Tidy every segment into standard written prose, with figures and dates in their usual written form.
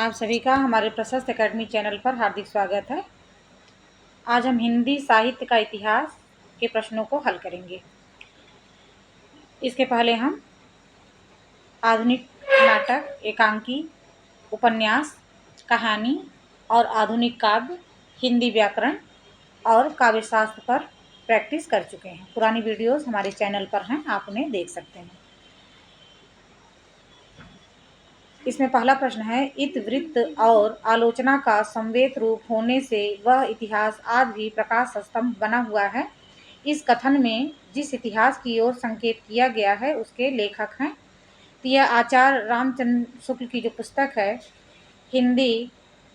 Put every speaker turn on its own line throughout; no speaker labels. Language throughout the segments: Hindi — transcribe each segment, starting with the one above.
आप सभी का हमारे प्रशस्त एकेडमी चैनल पर हार्दिक स्वागत है। आज हम हिंदी साहित्य का इतिहास के प्रश्नों को हल करेंगे। इसके पहले हम आधुनिक नाटक, एकांकी, उपन्यास, कहानी और आधुनिक काव्य, हिंदी व्याकरण और काव्यशास्त्र पर प्रैक्टिस कर चुके हैं। पुरानी वीडियोस हमारे चैनल पर हैं, आप उन्हें देख सकते हैं। इसमें पहला प्रश्न है, इतिवृत्त और आलोचना का समवेत रूप होने से वह इतिहास आज भी प्रकाश स्तंभ बना हुआ है। इस कथन में जिस इतिहास की ओर संकेत किया गया है उसके लेखक हैं। तो यह आचार्य रामचंद्र शुक्ल की जो पुस्तक है हिंदी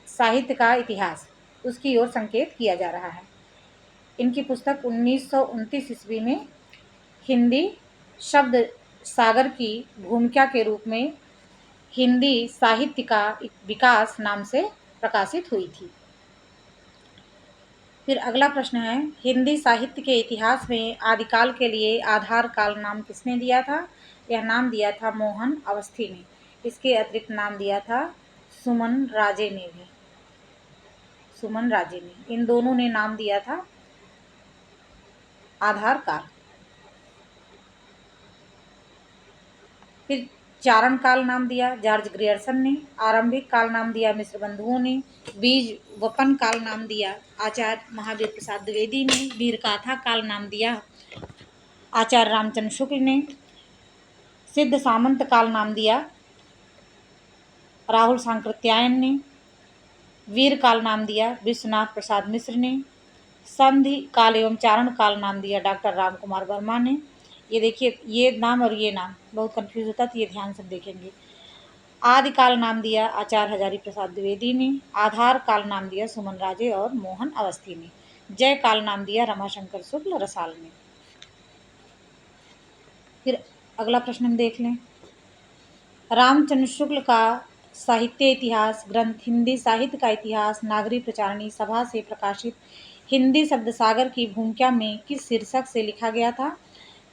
साहित्य का इतिहास, उसकी ओर संकेत किया जा रहा है। इनकी पुस्तक 1929 ईस्वी में हिंदी शब्द सागर की भूमिका के रूप में हिंदी साहित्य का विकास नाम से प्रकाशित हुई थी। फिर अगला प्रश्न है, हिंदी साहित्य के इतिहास में आदिकाल के लिए आधार काल नाम किसने दिया था? यह नाम दिया था मोहन अवस्थी ने। इसके अतिरिक्त नाम दिया था सुमन राजे ने भी। सुमन राजे ने, इन दोनों ने नाम दिया था आधार काल। फिर चारण काल नाम दिया जॉर्ज ग्रियर्सन ने। आरंभिक काल नाम दिया मिश्र बंधुओं ने। बीज वपन काल नाम दिया आचार्य महावीर प्रसाद द्विवेदी ने। वीरगाथा काल नाम दिया आचार्य रामचंद्र शुक्ल ने। सिद्ध सामंत काल नाम दिया राहुल सांकृत्यायन ने। वीर काल नाम दिया विश्वनाथ प्रसाद मिश्र ने। संधि काल एवं चारण काल नाम दिया डॉक्टर राम कुमार वर्मा ने। ये देखिए, ये नाम और ये नाम बहुत कंफ्यूज होता है, तो ये ध्यान से देखेंगे। आदिकाल नाम दिया आचार्य हजारी प्रसाद द्विवेदी ने। आधार काल नाम दिया सुमन राजे और मोहन अवस्थी ने। जय काल नाम दिया रमाशंकर शुक्ल रसाल ने। फिर अगला प्रश्न हम देख लें, रामचंद्र शुक्ल का साहित्य इतिहास ग्रंथ हिंदी साहित्य का इतिहास नागरी प्रचारणी सभा से प्रकाशित हिंदी शब्द सागर की भूमिका में किस शीर्षक से लिखा गया था?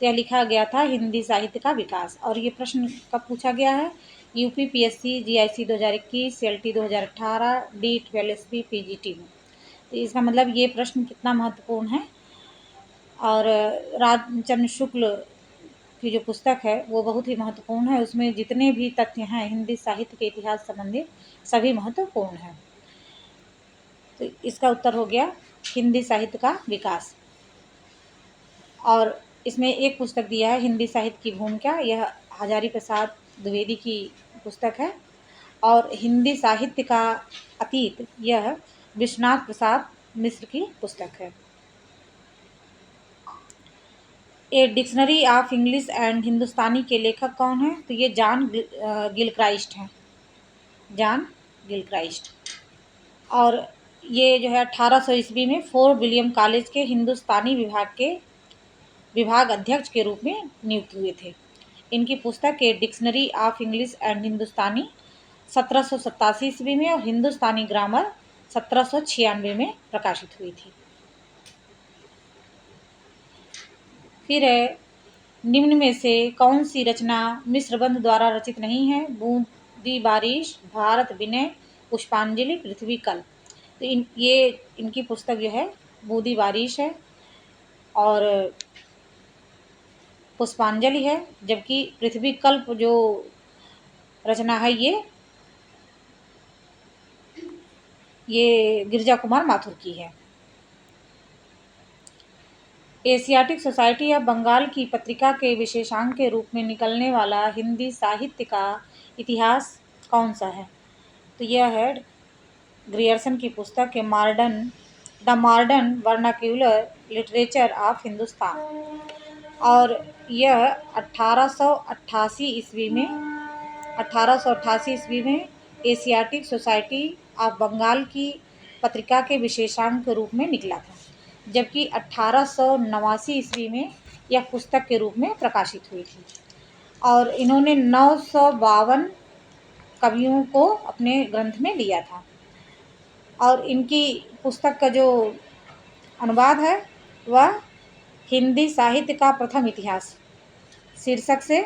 तो यह लिखा गया था हिंदी साहित्य का विकास। और ये प्रश्न कब पूछा गया है? UPPSC, GIC 2021, CLT 2018, D12SP PGT में। तो इसका मतलब ये प्रश्न कितना महत्वपूर्ण है। और रामचंद्र शुक्ल की जो पुस्तक है वो बहुत ही महत्वपूर्ण है। उसमें जितने भी तथ्य हैं हिंदी साहित्य के इतिहास संबंधी सभी महत्वपूर्ण हैं। तो इसका उत्तर हो गया हिंदी साहित्य का विकास। और इसमें एक पुस्तक दिया है हिंदी साहित्य की भूमिका, यह हजारी प्रसाद द्विवेदी की पुस्तक है। और हिंदी साहित्य का अतीत, यह विश्वनाथ प्रसाद मिश्र की पुस्तक है। A dictionary of English and Hindustani के लेखक कौन है? तो ये जॉन गिलक्राइस्ट हैं, जॉन गिलक्राइस्ट। और ये जो है 1800 ईस्वी में फोर्ट विलियम कॉलेज के हिंदुस्तानी विभाग के विभाग अध्यक्ष के रूप में नियुक्त हुए थे। इनकी पुस्तक a dictionary of English and Hindustani 1787 ईस्वी में और हिंदुस्तानी ग्रामर 1796 में प्रकाशित हुई थी। फिर है, निम्न में से कौन सी रचना मिश्रबंध द्वारा रचित नहीं है? बूंदी बारिश, भारत विनय, पुष्पांजलि, पृथ्वी कल्प। तो इनकी पुस्तक जो है बूंदी बारिश है और पुष्पांजलि है, जबकि पृथ्वी कल्प जो रचना है ये गिरिजा कुमार माथुर की है। एशियाटिक सोसाइटी ऑफ बंगाल की पत्रिका के विशेषांक के रूप में निकलने वाला हिंदी साहित्य का इतिहास कौन सा है? तो यह है ग्रियर्सन की पुस्तक है the modern vernacular literature of Hindustan. और यह 1888 ईस्वी में एशियाटिक सोसाइटी ऑफ बंगाल की पत्रिका के विशेषांक के रूप में निकला था, जबकि 1889 ईस्वी में यह पुस्तक के रूप में प्रकाशित हुई थी। और इन्होंने 952 कवियों को अपने ग्रंथ में लिया था। और इनकी पुस्तक का जो अनुवाद है वह हिंदी साहित्य का प्रथम इतिहास शीर्षक से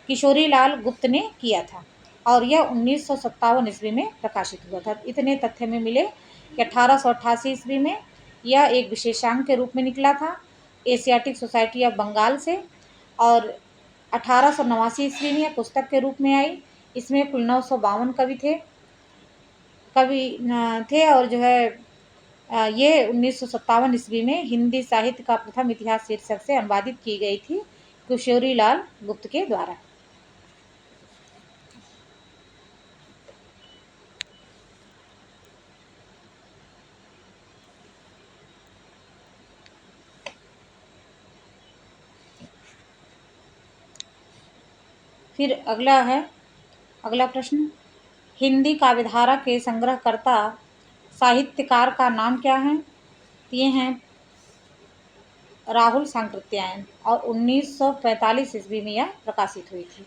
किशोरी लाल गुप्त ने किया था। और यह 1957 ईस्वी में प्रकाशित हुआ था। इतने तथ्य में मिले कि 1888 ईस्वी में यह एक विशेषांक के रूप में निकला था एशियाटिक सोसाइटी ऑफ बंगाल से, और 1889 ईस्वी में यह पुस्तक के रूप में आई। इसमें कुल 952 कवि थे और जो है ये 1957 ईस्वी में हिंदी साहित्य का प्रथम इतिहास शीर्षक से अनुवादित की गई थी किशोरी लाल गुप्त के द्वारा। फिर अगला प्रश्न, हिंदी काव्यधारा के संग्रहकर्ता साहित्यकार का नाम क्या है? ये हैं राहुल सांकृत्यायन, और 1945 ईस्वी में यह प्रकाशित हुई थी।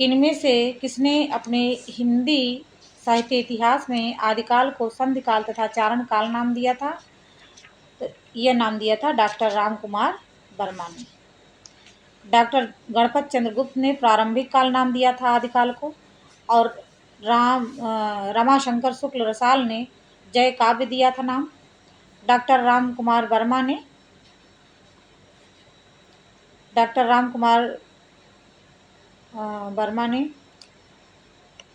इनमें से किसने अपने हिंदी साहित्य इतिहास में आदिकाल को संधिकाल तथा चारण काल नाम दिया था? तो यह नाम दिया था डॉक्टर राम कुमार वर्मा ने। डॉक्टर गणपत चंद्र गुप्त ने प्रारंभिक काल नाम दिया था आदिकाल को, और रमाशंकर शुक्ल रसाल ने जय काव्य दिया था नाम। डॉक्टर राम कुमार वर्मा ने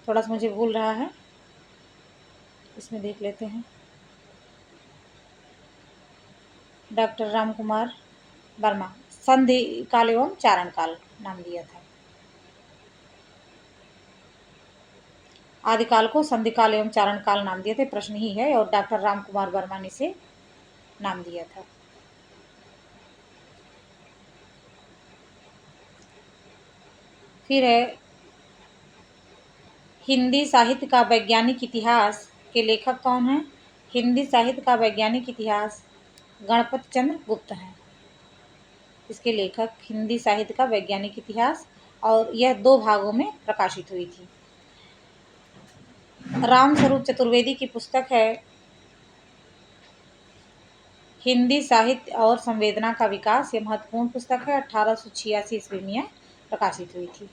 थोड़ा सा मुझे भूल रहा है, इसमें देख लेते हैं। डॉक्टर राम कुमार वर्मा संधि काल एवं चारण काल नाम दिया था। आदिकाल को संधि काल एवं चारण काल नाम दिए थे, प्रश्न ही है, और डॉक्टर राम कुमार वर्मा ने इसे नाम दिया था। फिर है हिंदी साहित्य का वैज्ञानिक इतिहास के लेखक कौन है? हिंदी साहित्य का वैज्ञानिक इतिहास गणपत चंद्र गुप्त हैं, इसके लेखक हिंदी साहित्य का वैज्ञानिक इतिहास, और यह 2 भागों में प्रकाशित हुई थी। रामस्वरूप चतुर्वेदी की पुस्तक है हिंदी साहित्य और संवेदना का विकास। यह महत्वपूर्ण पुस्तक है, 1886 ईस्वी में यह प्रकाशित हुई थी।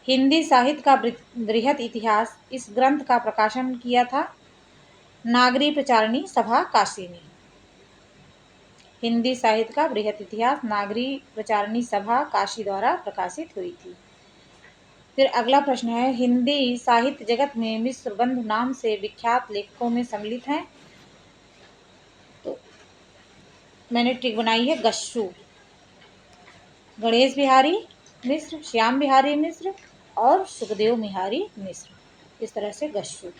हिंदी साहित्य का बृहत इतिहास, इस ग्रंथ का प्रकाशन किया था नागरी प्रचारणी सभा काशी ने। हिंदी साहित्य का बृहत इतिहास नागरी प्रचारणी सभा काशी द्वारा प्रकाशित हुई थी। फिर अगला प्रश्न है, हिंदी साहित्य जगत में मिश्र बंधु नाम से विख्यात लेखकों में सम्मिलित हैं? तो मैंने ट्रिक बनाई है गश्सू, गणेश बिहारी मिश्र, श्याम बिहारी मिश्र और सुखदेव बिहारी मिश्र, इस तरह से गश्सू।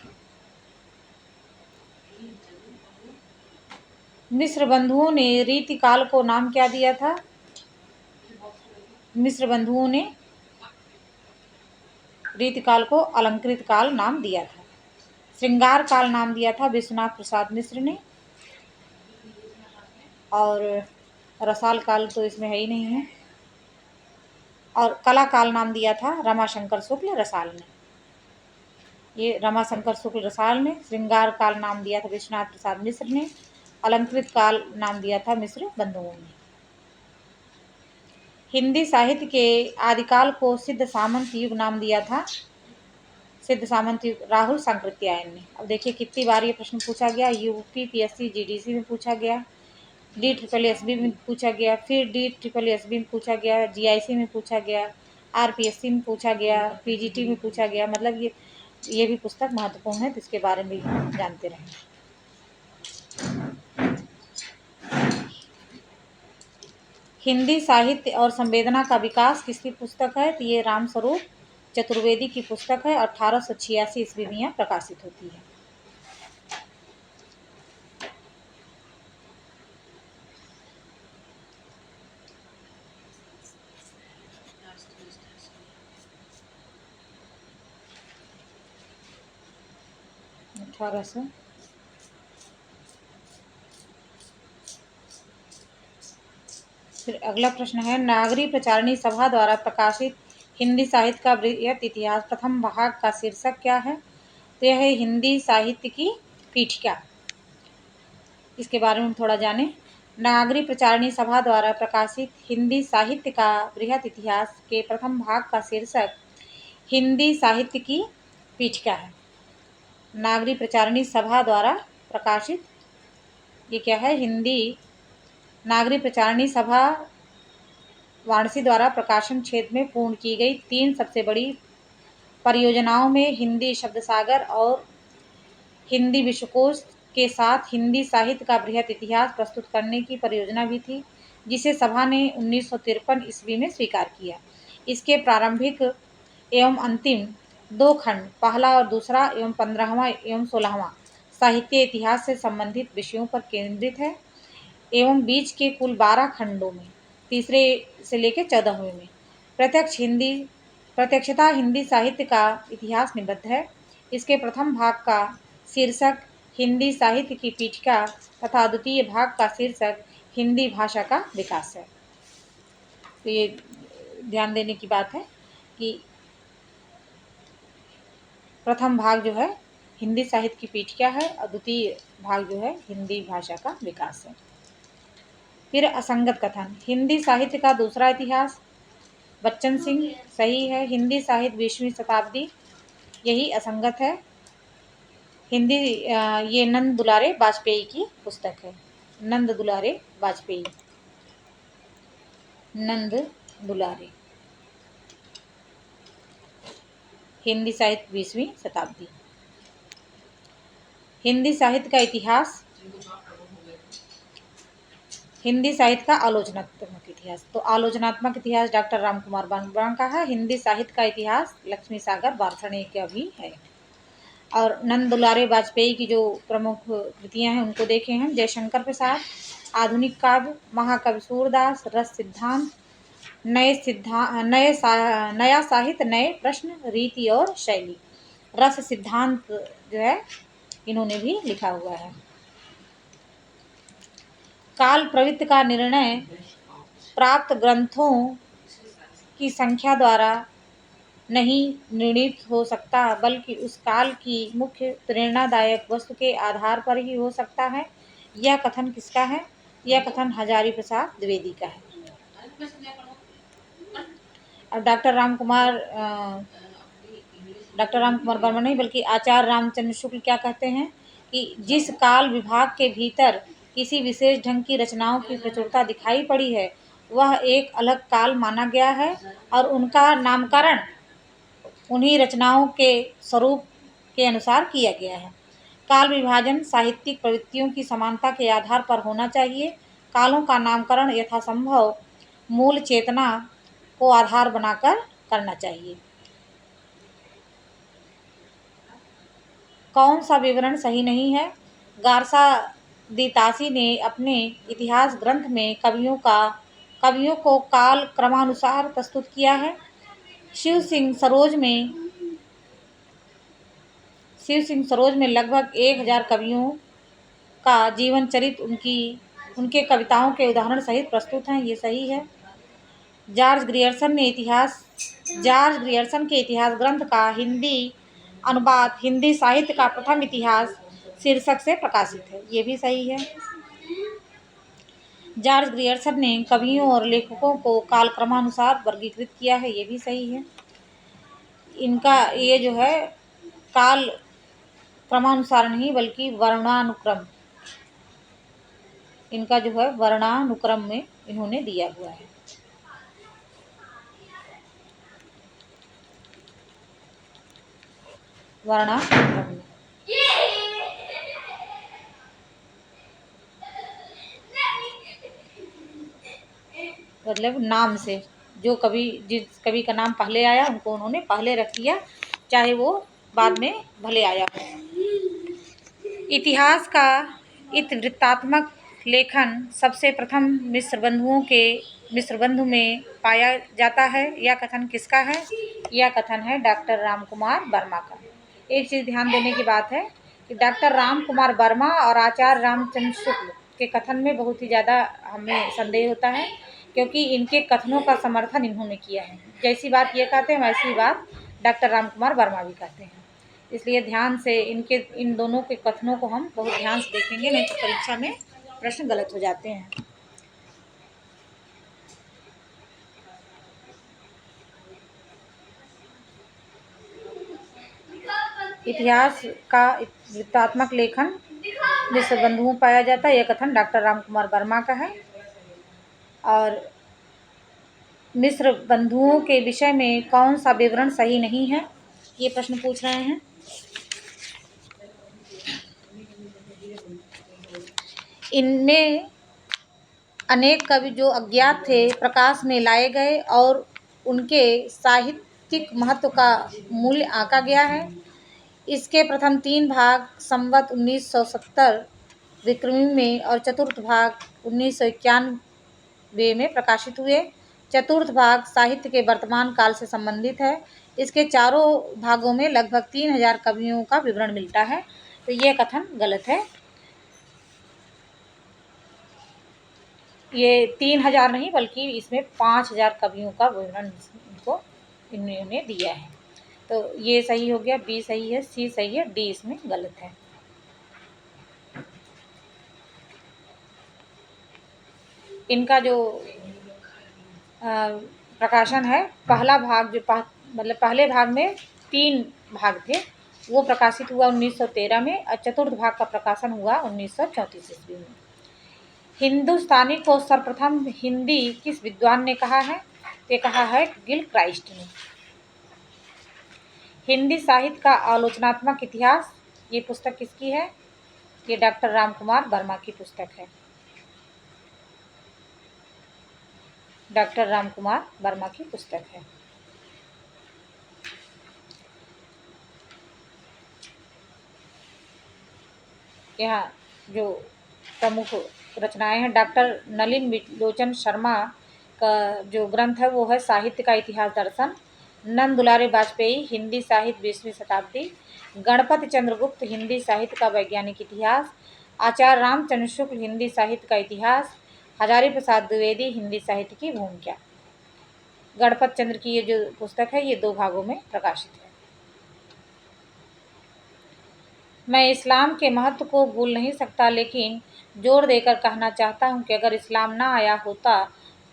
मिश्र बंधुओं ने रीतिकाल को नाम क्या दिया था? मिश्र बंधुओं ने रीतिकाल को अलंकृत काल नाम दिया था। श्रृंगार काल नाम दिया था विश्वनाथ प्रसाद मिश्र ने, और रसाल काल तो इसमें है ही नहीं है, और कला काल नाम दिया था रमाशंकर शुक्ल रसाल ने। ये रमाशंकर शुक्ल रसाल ने। श्रृंगार काल नाम दिया था विश्वनाथ प्रसाद मिश्र ने, अलंकृत काल नाम दिया था मिश्र बंधुओं ने। हिंदी साहित्य के आदिकाल को सिद्ध सामंत युग नाम दिया था सिद्ध सामंत युग राहुल सांकृत्यायन ने। अब देखिए कितनी बार ये प्रश्न पूछा गया, यूपी पीएससी जीडीसी में पूछा गया, DSSB में पूछा गया, फिर DSSB में पूछा गया, जीआईसी में पूछा गया, आरपीएससी में पूछा गया, पीजीटी में पूछा गया। मतलब ये भी पुस्तक महत्वपूर्ण है, तो इसके बारे में जानते रहें। हिंदी साहित्य और संवेदना का विकास किसकी पुस्तक है? तो ये रामस्वरूप चतुर्वेदी की पुस्तक है, 1886 ईस्वी में यह प्रकाशित होती है। फिर अगला प्रश्न है, नागरी प्रचारणी सभा द्वारा प्रकाशित हिंदी साहित्य का बृहत इतिहास प्रथम भाग का शीर्षक क्या है? तो यह है हिंदी साहित्य की पीठिका। इसके बारे में थोड़ा जानें। नागरी प्रचारिणी सभा द्वारा प्रकाशित हिंदी साहित्य का बृहद इतिहास के प्रथम भाग का शीर्षक हिंदी साहित्य की पीठिका है। नागरी प्रचारिणी सभा द्वारा प्रकाशित, ये क्या है? हिंदी नागरी प्रचारिणी सभा वाराणसी द्वारा प्रकाशन क्षेत्र में पूर्ण की गई 3 सबसे बड़ी परियोजनाओं में हिंदी शब्द सागर और हिंदी विश्वकोश के साथ हिंदी साहित्य का बृहद इतिहास प्रस्तुत करने की परियोजना भी थी, जिसे सभा ने 1953 ईस्वी में स्वीकार किया। इसके प्रारंभिक एवं अंतिम 2 खंड, पहला और दूसरा एवं 15वां एवं 16वां साहित्य इतिहास से संबंधित विषयों पर केंद्रित है एवं बीच के कुल 12 खंडों में तीसरे से लेकर 14वें में प्रत्यक्षता हिंदी साहित्य का इतिहास निबद्ध है। इसके प्रथम भाग का शीर्षक हिंदी साहित्य की पीठिका तथा द्वितीय भाग का शीर्षक हिंदी भाषा का विकास है। तो ये ध्यान देने की बात है कि प्रथम भाग जो है हिंदी साहित्य की पीठिका है और द्वितीय भाग जो है हिंदी भाषा का विकास है। फिर असंगत कथन, हिंदी साहित्य का दूसरा इतिहास, बच्चन सिंह सही है। हिंदी साहित्य 20वीं शताब्दी, यही असंगत है। हिंदी ये नंद दुलारे वाजपेयी की पुस्तक है। नंद दुलारे वाजपेयी, नंद दुलारे, हिंदी साहित्य 20वीं शताब्दी। हिंदी साहित्य का इतिहास, हिंदी साहित्य का आलोचनात्मक इतिहास, तो आलोचनात्मक इतिहास डॉक्टर रामकुमार वर्मा का है। हिंदी साहित्य का इतिहास लक्ष्मी सागर वार्ष्णेय का भी है। और नंद दुलारे वाजपेयी की जो प्रमुख कृतियां हैं उनको देखें हम, जयशंकर प्रसाद, आधुनिक काव्य, महाकवि सूरदास, रस सिद्धांत, नया साहित्य, नए प्रश्न, रीति और शैली। रस सिद्धांत जो है इन्होंने भी लिखा हुआ है। काल प्रवृत्ति का निर्णय प्राप्त ग्रंथों की संख्या द्वारा नहीं निर्णीत हो सकता, बल्कि उस काल की मुख्य प्रेरणादायक वस्तु के आधार पर ही हो सकता है। यह कथन किसका है? यह कथन हजारी प्रसाद द्विवेदी का है। अब डॉक्टर रामकुमार वर्मा नहीं बल्कि आचार्य रामचंद्र शुक्ल क्या कहते हैं कि जिस काल विभाग के भीतर किसी विशेष ढंग की रचनाओं की प्रचुरता दिखाई पड़ी है वह एक अलग काल माना गया है और उनका नामकरण उन्हीं रचनाओं के स्वरूप के अनुसार किया गया है। काल विभाजन साहित्यिक प्रवृत्तियों की समानता के आधार पर होना चाहिए। कालों का नामकरण यथासंभव मूल चेतना को आधार बनाकर करना चाहिए। कौन सा विवरण सही नहीं है? गारसा दी तासी ने अपने इतिहास ग्रंथ में कवियों को काल क्रमानुसार प्रस्तुत किया है। शिव सिंह सरोज में लगभग 1000 कवियों का जीवन चरित्र उनके कविताओं के उदाहरण सहित प्रस्तुत हैं, ये सही है। जॉर्ज ग्रियर्सन के इतिहास ग्रंथ का हिंदी अनुवाद हिंदी साहित्य का प्रथम इतिहास शीर्षक से प्रकाशित है, ये भी सही है। जॉर्ज ग्रियर्सन ने कवियों और लेखकों को कालक्रमानुसार वर्गीकृत किया है, ये भी सही है। इनका ये जो है काल क्रमानुसार नहीं बल्कि वर्णानुक्रम, इनका जो है वर्णानुक्रम में इन्होंने दिया हुआ है। वर्णानुक्रम में मतलब नाम से जो जिस कवि का नाम पहले आया उनको उन्होंने पहले रख दिया, चाहे वो बाद में भले आया हो। इतिहास का इतिवृत्तात्मक लेखन सबसे प्रथम मिश्र बंधु में पाया जाता है। यह कथन किसका है? यह कथन है डॉक्टर रामकुमार वर्मा का। एक चीज़ ध्यान देने की बात है कि डॉक्टर रामकुमार वर्मा और आचार्य रामचंद्र शुक्ल के कथन में बहुत ही ज़्यादा हमें संदेह होता है, क्योंकि इनके कथनों का समर्थन इन्होंने किया है। जैसी बात ये कहते हैं वैसी बात डॉक्टर रामकुमार वर्मा भी कहते हैं। इसलिए ध्यान से इन दोनों के कथनों को हम बहुत ध्यान से देखेंगे, नहीं तो परीक्षा में प्रश्न गलत हो जाते हैं। इतिहास का वृत्तात्मक लेखन मिश्र बंधुओं पाया जाता है। यह कथन डॉक्टर राम कुमार वर्मा का है। और मिश्र बंधुओं के विषय में कौन सा विवरण सही नहीं है, ये प्रश्न पूछ रहे हैं। इनमें अनेक कवि जो अज्ञात थे प्रकाश में लाए गए और उनके साहित्यिक महत्व का मूल्य आंका गया है। इसके प्रथम 3 भाग संवत 1970 विक्रमी में और चतुर्थ भाग 1991 में प्रकाशित हुए। चतुर्थ भाग साहित्य के वर्तमान काल से संबंधित है। इसके चारों भागों में लगभग 3000 कवियों का विवरण मिलता है, तो ये कथन गलत है। ये 3000 नहीं बल्कि इसमें 5000 कवियों का विवरण इनको इन्होंने दिया है। तो ये सही हो गया, बी सही है, सी सही है, डी इसमें गलत है। इनका जो प्रकाशन है, पहला भाग जो मतलब पहले भाग में 3 भाग थे, वो प्रकाशित हुआ 1913 में और चतुर्थ भाग का प्रकाशन हुआ 1934 ईस्वी में। हिंदुस्तानी को सर्वप्रथम हिंदी किस विद्वान ने कहा है? ये कहा है गिलक्राइस्ट ने। हिंदी साहित्य का आलोचनात्मक इतिहास, ये पुस्तक किसकी है? ये डॉक्टर राम कुमार वर्मा की पुस्तक है। डॉक्टर राम कुमार वर्मा की पुस्तक है। यहाँ जो प्रमुख रचनाएं हैं, डॉक्टर नलिन विलोचन शर्मा का जो ग्रंथ है वो है साहित्य का इतिहास दर्शन। नंद दुलारे वाजपेयी हिंदी साहित्य 20वीं शताब्दी। गणपति चंद्रगुप्त हिंदी साहित्य का वैज्ञानिक इतिहास। आचार्य रामचंद्र शुक्ल हिंदी साहित्य का इतिहास। हजारी प्रसाद द्विवेदी हिंदी साहित्य की भूमिका। गणपत चंद्र की ये जो पुस्तक है ये 2 भागों में प्रकाशित है। मैं इस्लाम के महत्व को भूल नहीं सकता, लेकिन जोर देकर कहना चाहता हूँ कि अगर इस्लाम ना आया होता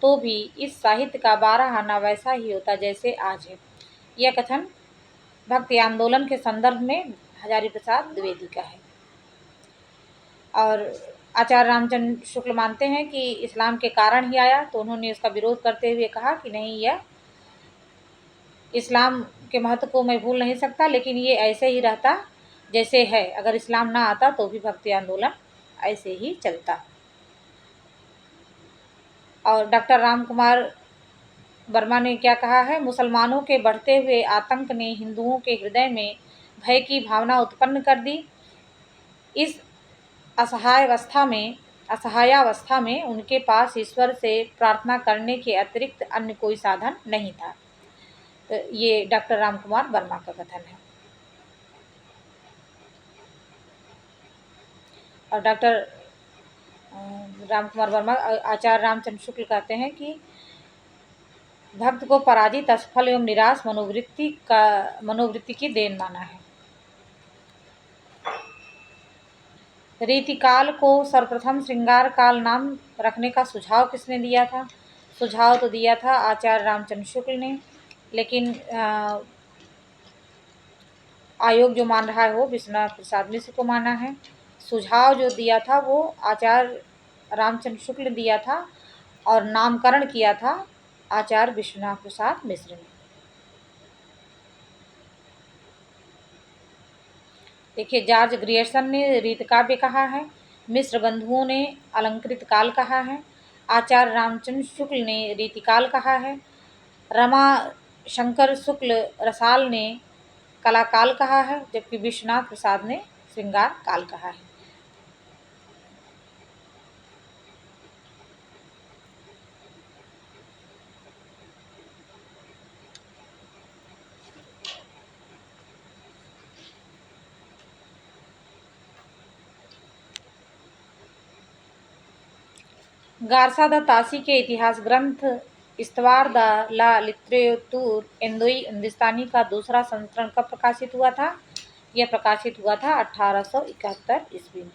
तो भी इस साहित्य का 12 आना वैसा ही होता जैसे आज है। यह कथन भक्ति आंदोलन के संदर्भ में हजारी प्रसाद द्विवेदी का है। और आचार्य रामचंद्र शुक्ल मानते हैं कि इस्लाम के कारण ही आया, तो उन्होंने इसका विरोध करते हुए कहा कि नहीं, यह इस्लाम के महत्व को मैं भूल नहीं सकता, लेकिन ये ऐसे ही रहता जैसे है। अगर इस्लाम ना आता तो भी भक्ति आंदोलन ऐसे ही चलता। और डॉक्टर राम कुमार वर्मा ने क्या कहा है? मुसलमानों के बढ़ते हुए आतंक ने हिंदुओं के हृदय में भय की भावना उत्पन्न कर दी। इस असहायावस्था में उनके पास ईश्वर से प्रार्थना करने के अतिरिक्त अन्य कोई साधन नहीं था। तो ये डॉक्टर राम कुमार वर्मा का कथन है। और डॉक्टर राम कुमार वर्मा आचार्य रामचंद्र शुक्ल कहते हैं कि भक्त को पराजित, असफल एवं निराश मनोवृत्ति की देन माना है। रीतिकाल को सर्वप्रथम श्रृंगार काल नाम रखने का सुझाव किसने दिया था? सुझाव तो दिया था आचार्य रामचंद्र शुक्ल ने, लेकिन आयोग जो मान रहा है वो विश्वनाथ प्रसाद मिश्र को माना है। सुझाव जो दिया था वो आचार्य रामचंद्र शुक्ल ने दिया था और नामकरण किया था आचार्य विश्वनाथ प्रसाद मिश्र ने। देखिए, जॉर्ज ग्रियर्सन ने रीतकाव्य कहा है, मिश्र बंधुओं ने अलंकृत काल कहा है, आचार्य रामचंद्र शुक्ल ने रीतिकाल कहा है, रमा शंकर शुक्ल रसाल ने कलाकाल कहा है, जबकि विश्वनाथ प्रसाद ने श्रृंगार काल कहा है। गारसा द तासी के इतिहास ग्रंथ इस्तवार द ला लिटरेतुर एंदोई हिंदुस्तानी का दूसरा संस्करण कब प्रकाशित हुआ था? यह प्रकाशित हुआ था 1871 ईस्वी में।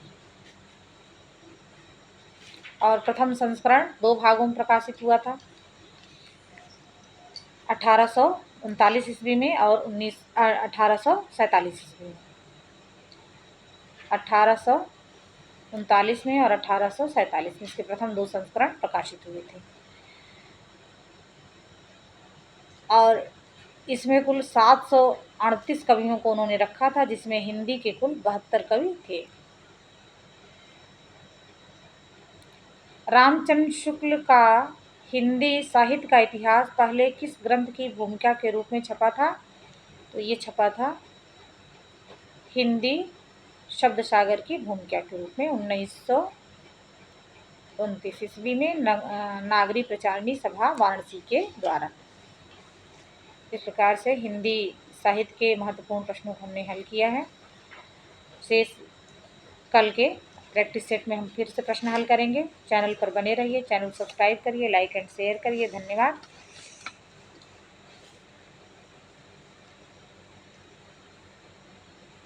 और प्रथम संस्करण 2 भागों में प्रकाशित हुआ था, 1839 ईस्वी में और 1847 ईस्वी में। 1839 में और 1847 में इसके प्रथम 2 संस्करण प्रकाशित हुए थे। और इसमें कुल 738 कवियों को उन्होंने रखा था, जिसमें हिंदी के कुल 72 कवि थे। रामचंद्र शुक्ल का हिंदी साहित्य का इतिहास पहले किस ग्रंथ की भूमिका के रूप में छपा था? तो ये छपा था हिंदी शब्द सागर की भूमिका के रूप में 1929 ईस्वी में नागरी प्रचारणी सभा वाराणसी के द्वारा। इस प्रकार से हिंदी साहित्य के महत्वपूर्ण प्रश्नों को हमने हल किया है। शेष कल के प्रैक्टिस सेट में हम फिर से प्रश्न हल करेंगे। चैनल पर बने रहिए, चैनल सब्सक्राइब करिए, लाइक एंड शेयर करिए। धन्यवाद।